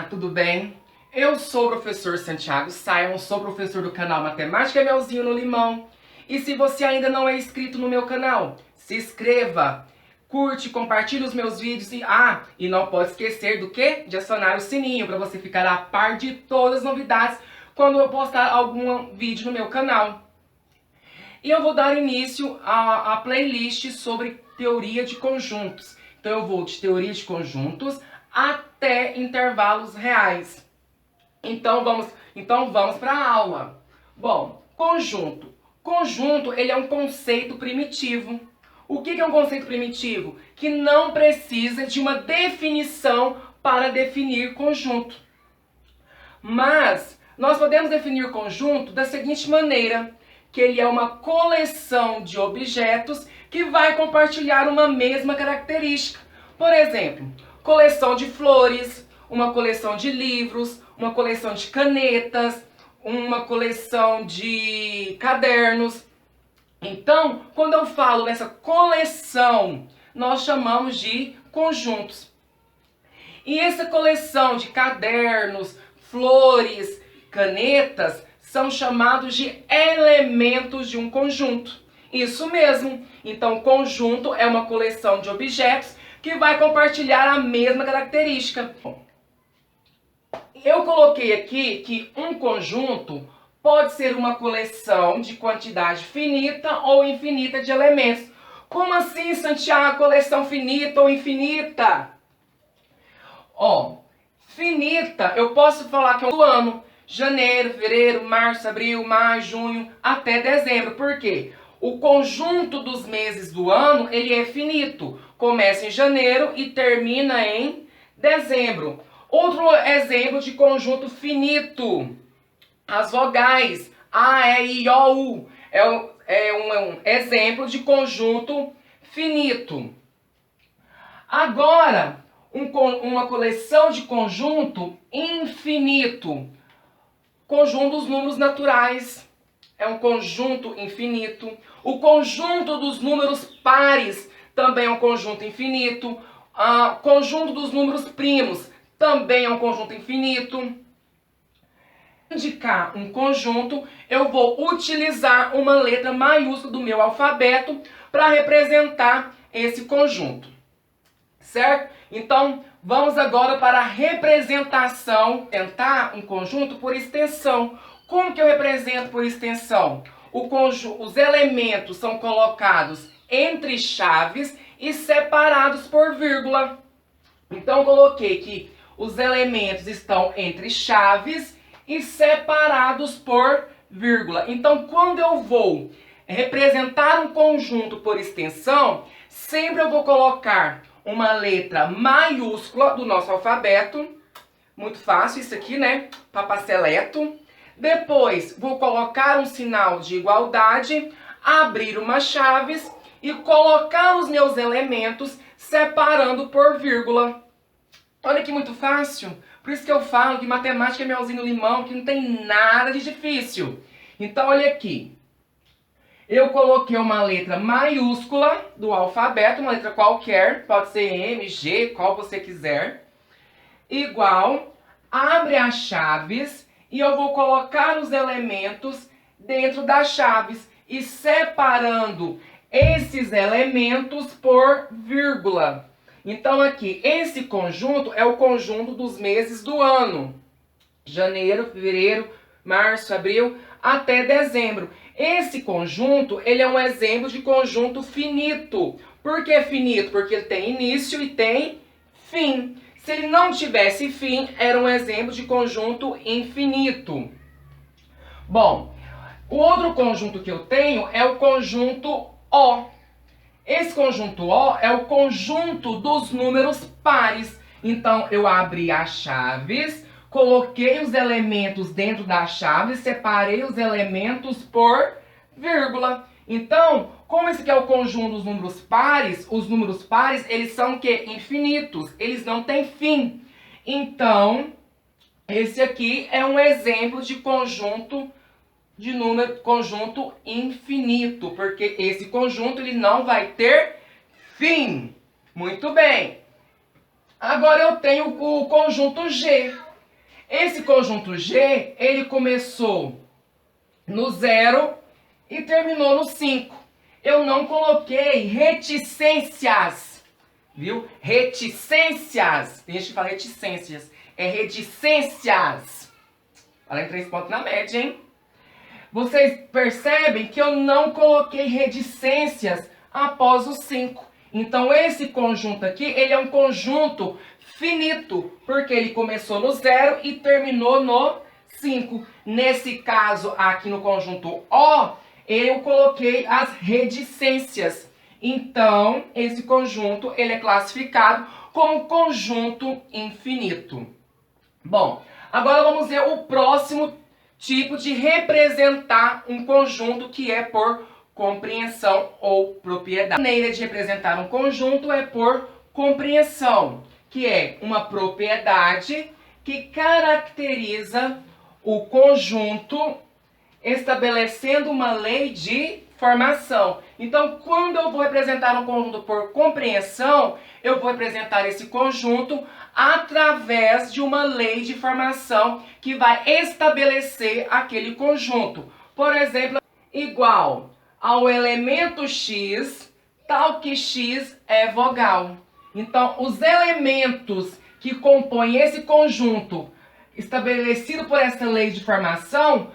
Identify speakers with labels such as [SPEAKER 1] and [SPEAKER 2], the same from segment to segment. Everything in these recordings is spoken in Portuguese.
[SPEAKER 1] Olá, tudo bem? Eu sou o professor Santiago Simon, sou professor do canal Matemática Melzinho no Limão. E se você ainda não é inscrito no meu canal, se inscreva, curte, compartilhe os meus vídeos e não pode esquecer do quê? De acionar o sininho para você ficar a par de todas as novidades quando eu postar algum vídeo no meu canal. E eu vou dar início à playlist sobre teoria de conjuntos. Então eu vou de teoria de conjuntos até intervalos reais. Então vamos para a aula. Bom, conjunto. Conjunto, ele é um conceito primitivo. O que é um conceito primitivo? Que não precisa de uma definição para definir conjunto. Mas nós podemos definir conjunto da seguinte maneira, que ele é uma coleção de objetos que vai compartilhar uma mesma característica. Por exemplo, coleção de flores, uma coleção de livros, uma coleção de canetas, uma coleção de cadernos. Então, quando eu falo nessa coleção, nós chamamos de conjuntos. E essa coleção de cadernos, flores, canetas, são chamados de elementos de um conjunto. Isso mesmo. Então, conjunto é uma coleção de objetos que vai compartilhar a mesma característica. Eu coloquei aqui que um conjunto pode ser uma coleção de quantidade finita ou infinita de elementos. Como assim, Santiago, coleção finita ou infinita? Finita, eu posso falar que é um ano. Janeiro, fevereiro, março, abril, maio, junho, até dezembro. Por quê? O conjunto dos meses do ano, ele é finito. Começa em janeiro e termina em dezembro. Outro exemplo de conjunto finito. As vogais A, E, I, O, U. É um exemplo de conjunto finito. Agora, uma coleção de conjunto infinito. Conjunto dos números naturais é um conjunto infinito. O conjunto dos números pares também é um conjunto infinito. O conjunto dos números primos também é um conjunto infinito. Para indicar um conjunto, eu vou utilizar uma letra maiúscula do meu alfabeto para representar esse conjunto. Certo? Então, vamos agora para a representação. Tentar um conjunto por extensão. Como que eu represento por extensão? Os elementos são colocados entre chaves e separados por vírgula. Então, eu coloquei que os elementos estão entre chaves e separados por vírgula. Então, quando eu vou representar um conjunto por extensão, sempre eu vou colocar uma letra maiúscula do nosso alfabeto. Muito fácil isso aqui, né? Papaseleto. Depois, vou colocar um sinal de igualdade, abrir uma chaves e colocar os meus elementos separando por vírgula. Olha que muito fácil. Por isso que eu falo que matemática é melzinho no limão, que não tem nada de difícil. Então, olha aqui. Eu coloquei uma letra maiúscula do alfabeto, uma letra qualquer, pode ser M, G, qual você quiser. Igual, abre as chaves e eu vou colocar os elementos dentro das chaves e separando esses elementos por vírgula. Então aqui, esse conjunto é o conjunto dos meses do ano. Janeiro, fevereiro, março, abril, até dezembro. Esse conjunto, ele é um exemplo de conjunto finito. Por que finito? Porque ele tem início e tem fim. Se ele não tivesse fim, era um exemplo de conjunto infinito. Bom, o outro conjunto que eu tenho é o conjunto O. Esse conjunto O é o conjunto dos números pares. Então, eu abri as chaves, coloquei os elementos dentro das chaves, separei os elementos por vírgula. Então, como esse aqui é o conjunto dos números pares, os números pares, eles são o quê? Infinitos. Eles não têm fim. Então, esse aqui é um exemplo de conjunto conjunto infinito, porque esse conjunto ele não vai ter fim. Muito bem. Agora eu tenho o conjunto G. Esse conjunto G, ele começou no 0 e terminou no 5. Eu não coloquei reticências, viu? Reticências. Tem gente que fala reticências. É reticências. Fala em 3 pontos na média, hein? Vocês percebem que eu não coloquei reticências após o 5. Então, esse conjunto aqui, ele é um conjunto finito, porque ele começou no 0 e terminou no 5. Nesse caso, aqui no conjunto O, eu coloquei as reticências. Então, esse conjunto, ele é classificado como conjunto infinito. Bom, agora vamos ver o próximo tipo de representar um conjunto, que é por compreensão ou propriedade. A maneira de representar um conjunto é por compreensão, que é uma propriedade que caracteriza o conjunto, estabelecendo uma lei de formação. Então, quando eu vou representar um conjunto por compreensão, eu vou representar esse conjunto através de uma lei de formação que vai estabelecer aquele conjunto. Por exemplo, igual ao elemento x, tal que x é vogal. Então, os elementos que compõem esse conjunto estabelecido por essa lei de formação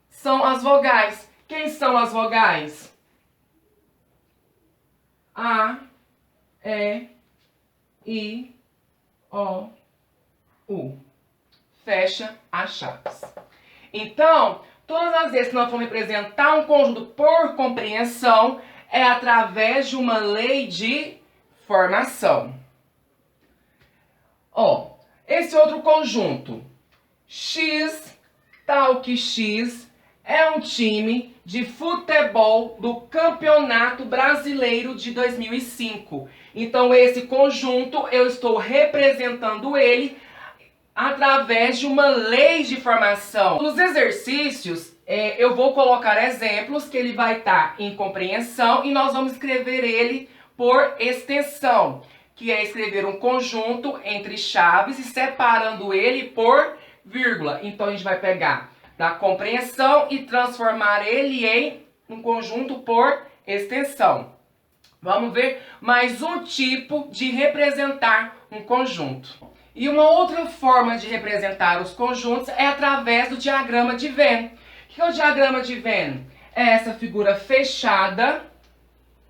[SPEAKER 1] são as vogais. Quem são as vogais? A, E, I, O, U. Fecha as chaves. Então, todas as vezes que nós vamos representar um conjunto por compreensão, é através de uma lei de formação. Ó, esse outro conjunto, X, tal que X, é um time de futebol do Campeonato Brasileiro de 2005. Então, esse conjunto, eu estou representando ele através de uma lei de formação. Nos exercícios, eu vou colocar exemplos que ele vai estar em compreensão e nós vamos escrever ele por extensão, que é escrever um conjunto entre chaves e separando ele por vírgula. Então, a gente vai pegar da compreensão e transformar ele em um conjunto por extensão. Vamos ver mais um tipo de representar um conjunto. E uma outra forma de representar os conjuntos é através do diagrama de Venn. O que é o diagrama de Venn? É essa figura fechada,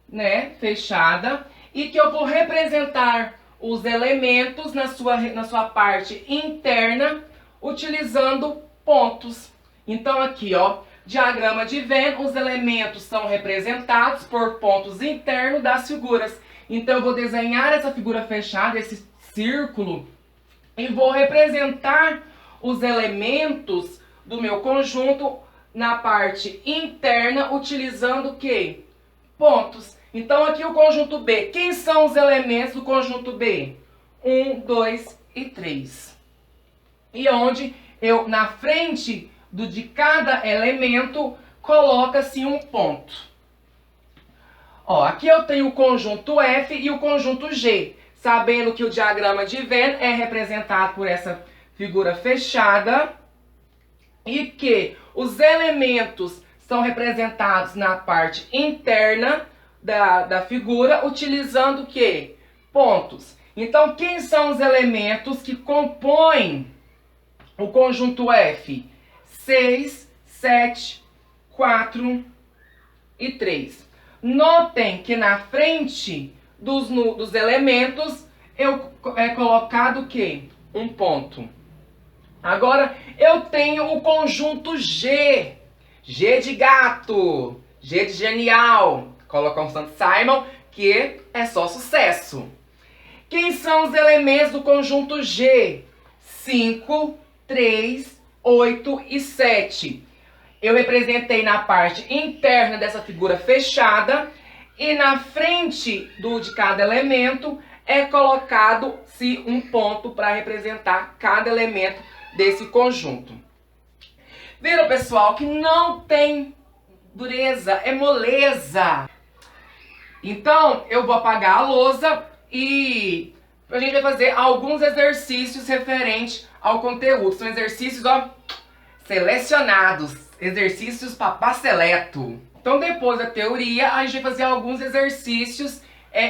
[SPEAKER 1] né? Fechada, e que eu vou representar os elementos na sua parte interna utilizando pontos. Então aqui, ó, diagrama de Venn, os elementos são representados por pontos internos das figuras. Então eu vou desenhar essa figura fechada, esse círculo, e vou representar os elementos do meu conjunto na parte interna utilizando o quê? Pontos. Então aqui o conjunto B. Quem são os elementos do conjunto B? 1, 2 e 3. E onde eu, na frente de cada elemento, coloca-se um ponto. Ó, aqui eu tenho o conjunto F e o conjunto G. Sabendo que o diagrama de Venn é representado por essa figura fechada e que os elementos são representados na parte interna da figura, utilizando o quê? Pontos. Então, quem são os elementos que compõem o conjunto F? 6, 7, 4 e 3. Notem que na frente dos elementos é colocado o quê? Um ponto. Agora, eu tenho o conjunto G. G de gato. G de genial. Colocar um Santo Simon, que é só sucesso. Quem são os elementos do conjunto G? 5, 3, 8 e 7. Eu representei na parte interna dessa figura fechada e na frente de cada elemento é colocado-se um ponto para representar cada elemento desse conjunto. Viram, pessoal, que não tem dureza, é moleza. Então, eu vou apagar a lousa e A gente vai fazer alguns exercícios referentes ao conteúdo. São exercícios, ó, selecionados. Exercícios papá seleto. Então, depois da teoria, a gente vai fazer alguns exercícios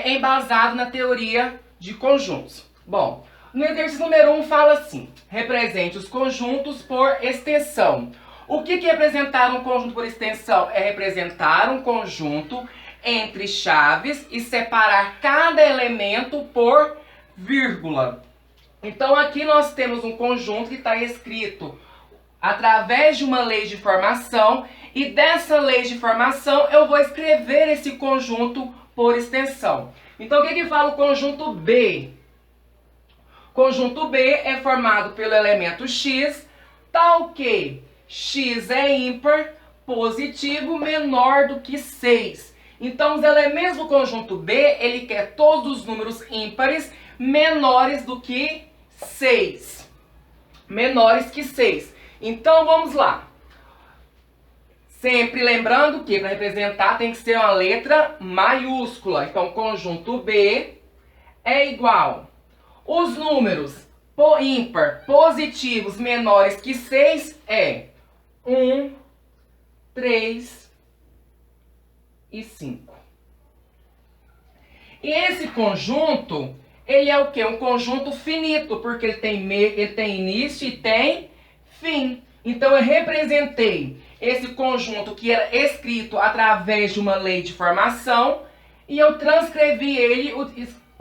[SPEAKER 1] embasados na teoria de conjuntos. Bom, no exercício número 1 fala assim: represente os conjuntos por extensão. O que é representar um conjunto por extensão? É representar um conjunto entre chaves e separar cada elemento por vírgula. Então aqui nós temos um conjunto que está escrito através de uma lei de formação, e dessa lei de formação eu vou escrever esse conjunto por extensão. Então o que fala o conjunto B? Conjunto B é formado pelo elemento x, tal que x é ímpar, positivo, menor do que 6. Então os elementos do conjunto B, ele quer todos os números ímpares menores do que 6. Menores que 6. Então vamos lá. Sempre lembrando que para representar tem que ser uma letra maiúscula. Então conjunto B é igual. Os números ímpar positivos menores que 6 é 1, 3 e 5. E esse conjunto, ele é o quê? Um conjunto finito, porque ele tem início e tem fim. Então eu representei esse conjunto que era escrito através de uma lei de formação e eu transcrevi ele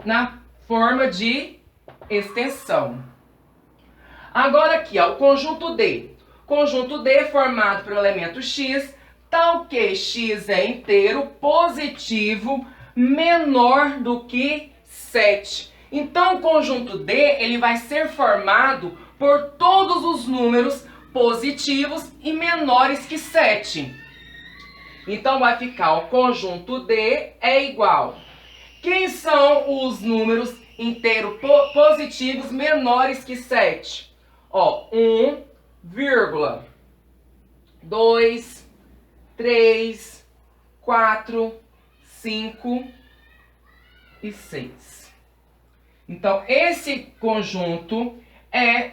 [SPEAKER 1] na forma de extensão. Agora aqui, ó, o conjunto D. Conjunto D é formado pelo elemento x, tal que x é inteiro, positivo, menor do que 7. Então o conjunto D ele vai ser formado por todos os números positivos e menores que 7. Então vai ficar o conjunto D é igual. Quem são os números inteiros positivos menores que 7? Ó, 1, 2, 3, 4, 5 e 6. Então, esse conjunto é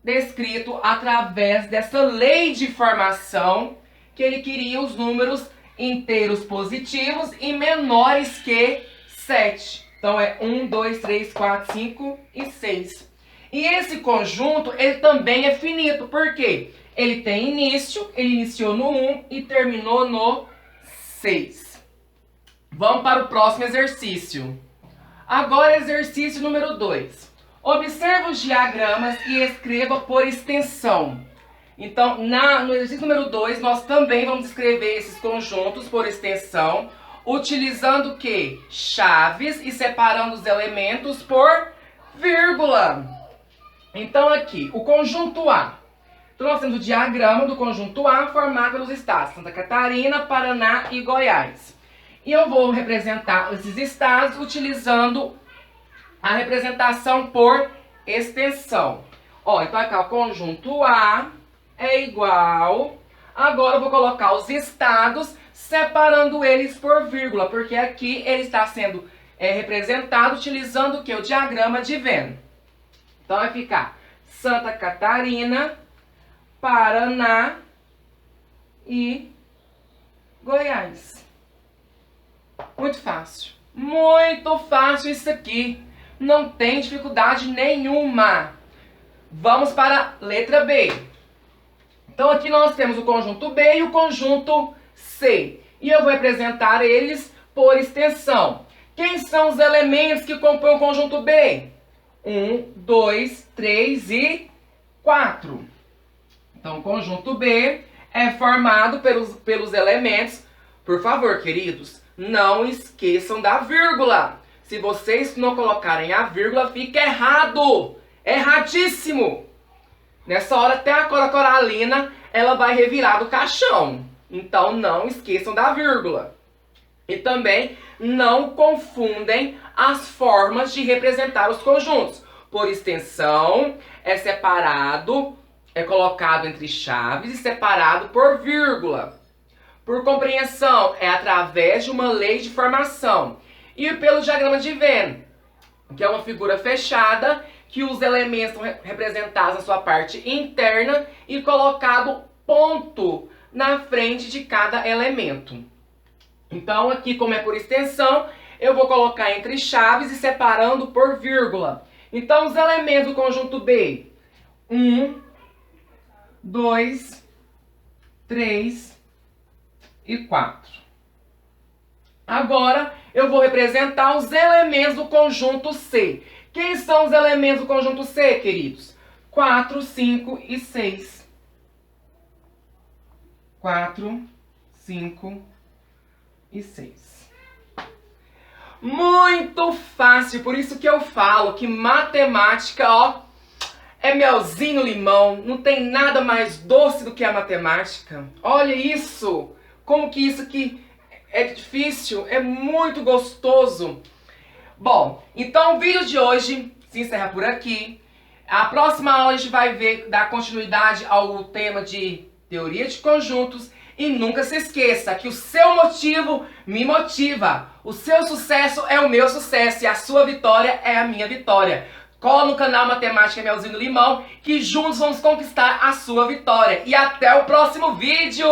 [SPEAKER 1] descrito através dessa lei de formação que ele queria os números inteiros positivos e menores que 7. Então, é 1, 2, 3, 4, 5 e 6. E esse conjunto, ele também é finito. Por quê? Ele tem início, ele iniciou no 1 e terminou no 6. Vamos para o próximo exercício. Agora, exercício número 2. Observe os diagramas e escreva por extensão. Então, no exercício número 2, nós também vamos escrever esses conjuntos por extensão, utilizando o quê? Chaves e separando os elementos por vírgula. Então, aqui, o conjunto A. Então, nós temos o diagrama do conjunto A formado pelos estados Santa Catarina, Paraná e Goiás. E eu vou representar esses estados utilizando a representação por extensão. Ó, então aqui, o conjunto A é igual. Agora eu vou colocar os estados separando eles por vírgula, porque aqui ele está sendo representado utilizando o que? O diagrama de Venn. Então vai ficar Santa Catarina, Paraná e Goiás. Muito fácil. Muito fácil isso aqui. Não tem dificuldade nenhuma. Vamos para a letra B. Então aqui nós temos o conjunto B e o conjunto C. E eu vou representar eles por extensão. Quem são os elementos que compõem o conjunto B? 1, 2, 3 e 4. Então o conjunto B é formado pelos elementos. Por favor, queridos, não esqueçam da vírgula. Se vocês não colocarem a vírgula, fica errado. Erradíssimo. Nessa hora, até a Cora Coralina, ela vai revirar do caixão. Então, não esqueçam da vírgula. E também não confundem as formas de representar os conjuntos. Por extensão, é separado, é colocado entre chaves e separado por vírgula. Por compreensão, é através de uma lei de formação. E pelo diagrama de Venn, que é uma figura fechada, que os elementos são representados na sua parte interna e colocado ponto na frente de cada elemento. Então aqui, como é por extensão, eu vou colocar entre chaves e separando por vírgula. Então os elementos do conjunto B: 1, 2, 3 e 4. Agora eu vou representar os elementos do conjunto C. Quem são os elementos do conjunto C, queridos? 4, 5 e 6. 4, 5 e 6. Muito fácil, por isso que eu falo que matemática, ó, é melzinho no limão. Não tem nada mais doce do que a matemática. Olha isso! Como que isso aqui é difícil, é muito gostoso. Bom, então o vídeo de hoje se encerra por aqui. A próxima aula a gente vai dar continuidade ao tema de teoria de conjuntos. E nunca se esqueça que o seu motivo me motiva. O seu sucesso é o meu sucesso e a sua vitória é a minha vitória. Cola no canal Matemática Melzinho no Limão que juntos vamos conquistar a sua vitória. E até o próximo vídeo!